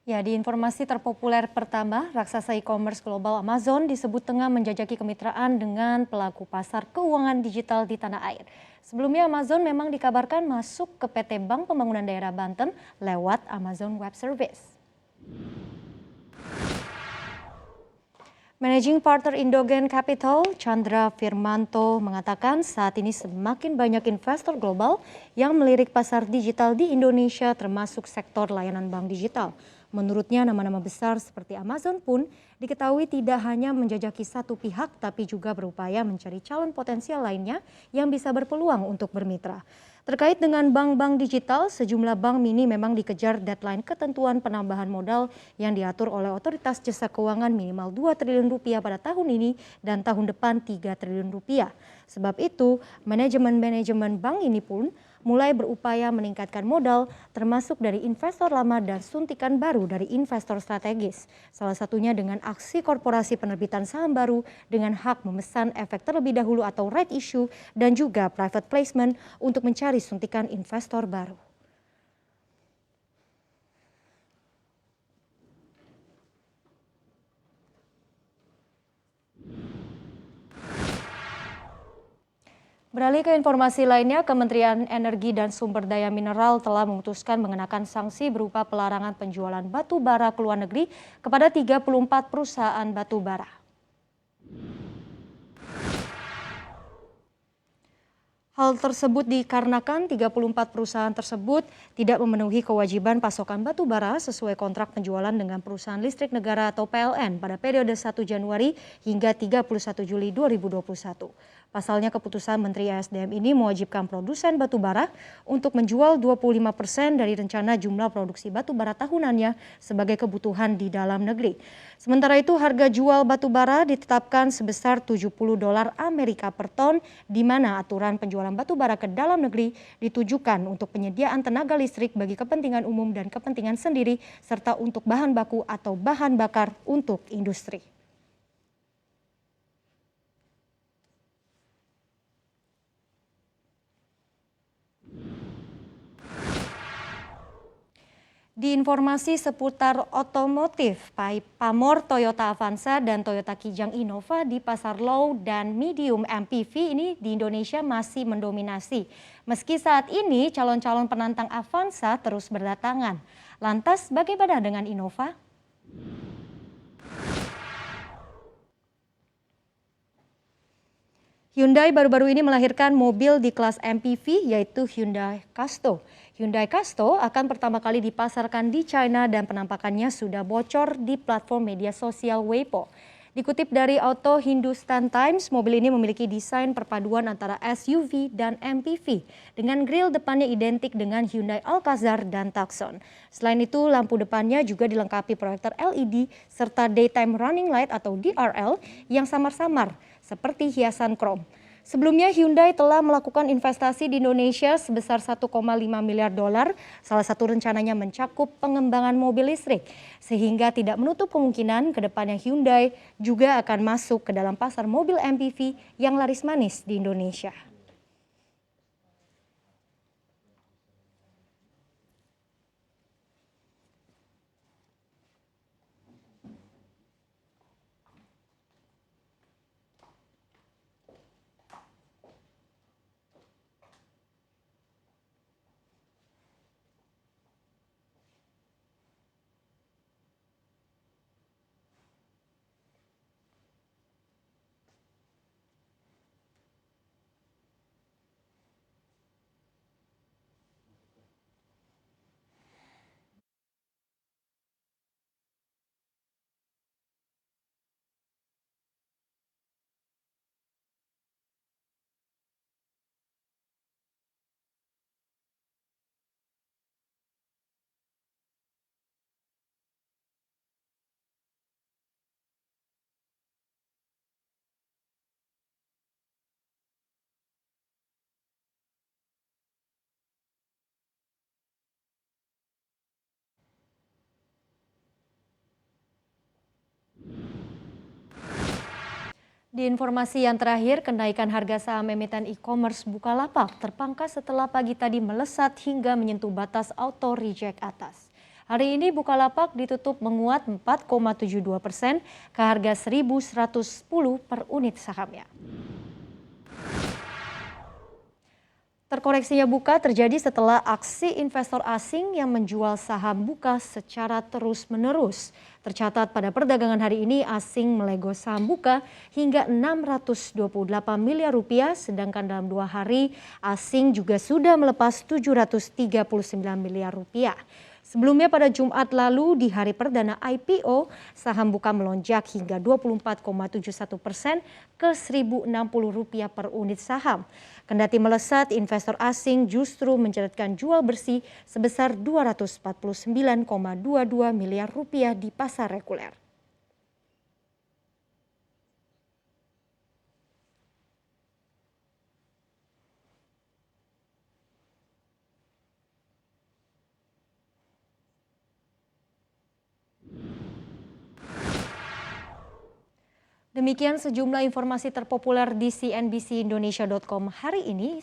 Ya, di informasi terpopuler pertama, raksasa e-commerce global Amazon disebut tengah menjajaki kemitraan dengan pelaku pasar keuangan digital di tanah air. Sebelumnya Amazon memang dikabarkan masuk ke PT Bank Pembangunan Daerah Banten lewat Amazon Web Service. Managing Partner Indogen Capital, Chandra Firmanto, mengatakan saat ini semakin banyak investor global yang melirik pasar digital di Indonesia termasuk sektor layanan bank digital. Menurutnya nama-nama besar seperti Amazon pun diketahui tidak hanya menjajaki satu pihak tapi juga berupaya mencari calon potensial lainnya yang bisa berpeluang untuk bermitra. Terkait dengan bank-bank digital, sejumlah bank mini memang dikejar deadline ketentuan penambahan modal yang diatur oleh Otoritas Jasa Keuangan minimal 2 triliun rupiah pada tahun ini dan tahun depan 3 triliun rupiah. Sebab itu, manajemen bank ini pun mulai berupaya meningkatkan modal termasuk dari investor lama dan suntikan baru dari investor strategis. Salah satunya dengan aksi korporasi penerbitan saham baru dengan hak memesan efek terlebih dahulu atau right issue dan juga private placement untuk mencari suntikan investor baru. Beralih ke informasi lainnya, Kementerian Energi dan Sumber Daya Mineral telah memutuskan mengenakan sanksi berupa pelarangan penjualan batu bara ke luar negeri kepada 34 perusahaan batu bara. Hal tersebut dikarenakan 34 perusahaan tersebut tidak memenuhi kewajiban pasokan batu bara sesuai kontrak penjualan dengan perusahaan listrik negara atau PLN pada periode 1 Januari hingga 31 Juli 2021. Pasalnya keputusan Menteri ESDM ini mewajibkan produsen batu bara untuk menjual 25% dari rencana jumlah produksi batu bara tahunannya sebagai kebutuhan di dalam negeri. Sementara itu harga jual batu bara ditetapkan sebesar $70 Amerika per ton, di mana aturan penjualan batu bara ke dalam negeri ditujukan untuk penyediaan tenaga listrik bagi kepentingan umum dan kepentingan sendiri serta untuk bahan baku atau bahan bakar untuk industri. Di informasi seputar otomotif, pamor Toyota Avanza dan Toyota Kijang Innova di pasar low dan medium MPV ini di Indonesia masih mendominasi. Meski saat ini calon-calon penantang Avanza terus berdatangan. Lantas bagaimana dengan Innova? Hyundai baru-baru ini melahirkan mobil di kelas MPV yaitu Hyundai Casto. Hyundai Casto akan pertama kali dipasarkan di China dan penampakannya sudah bocor di platform media sosial Weibo. Dikutip dari Auto Hindustan Times, mobil ini memiliki desain perpaduan antara SUV dan MPV dengan grill depannya identik dengan Hyundai Alcazar dan Tucson. Selain itu, lampu depannya juga dilengkapi proyektor LED serta Daytime Running Light atau DRL yang samar-samar seperti hiasan krom. Sebelumnya Hyundai telah melakukan investasi di Indonesia sebesar 1,5 miliar dolar, salah satu rencananya mencakup pengembangan mobil listrik, sehingga tidak menutup kemungkinan ke depannya Hyundai juga akan masuk ke dalam pasar mobil MPV yang laris manis di Indonesia. Di informasi yang terakhir, kenaikan harga saham emiten e-commerce Bukalapak terpangkas setelah pagi tadi melesat hingga menyentuh batas auto reject atas. Hari ini Bukalapak ditutup menguat 4,72% ke harga 1.110 per unit sahamnya. Terkoreksinya Buka terjadi setelah aksi investor asing yang menjual saham Buka secara terus-menerus. Tercatat pada perdagangan hari ini asing melego saham Buka hingga 628 miliar rupiah, sedangkan dalam 2 hari asing juga sudah melepas 739 miliar rupiah. Sebelumnya pada Jumat lalu di hari perdana IPO, saham Buka melonjak hingga 24,71% ke Rp1.060 per unit saham. Kendati melesat, investor asing justru mencatatkan jual bersih sebesar 249,22 miliar rupiah di pasar reguler. Demikian sejumlah informasi terpopuler di cnbcindonesia.com hari ini.